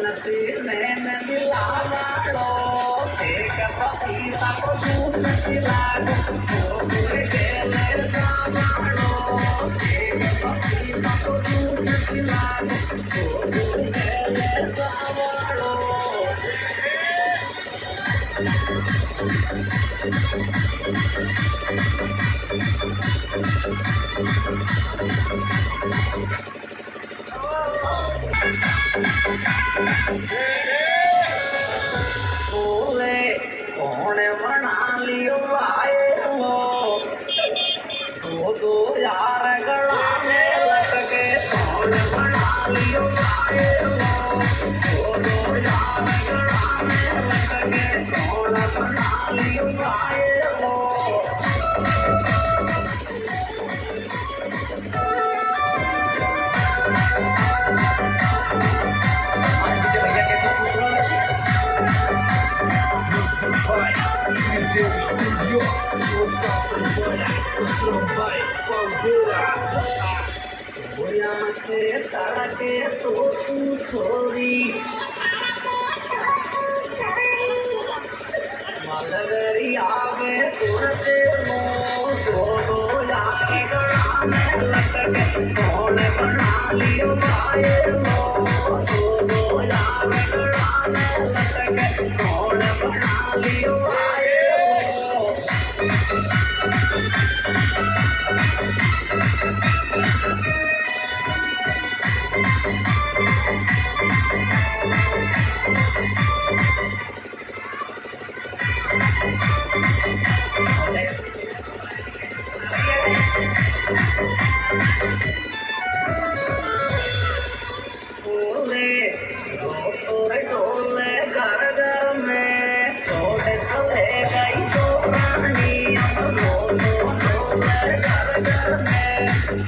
नसी नैन मिलावाड़ो एक पपीता को जूस पिलाओ पूरे केले जावाड़ो एक पपीता को जूस पिलाओ पूरे केले जावाड़ो बोले कौन बना लियो आए हो दो यार गला में लग के कौन बना लियो आए हो दो यार गला में लग के कौन बना लियो आए हो तड़के तो छोरी मलबरी आवे तुरते दो यारे गला में लटके कौन बना लियो आए हो दो यारे गला में लटके कौन बना लियो आए हो डोले घर घर में छोड़ चले गई तो रानी अब डोले घर घर में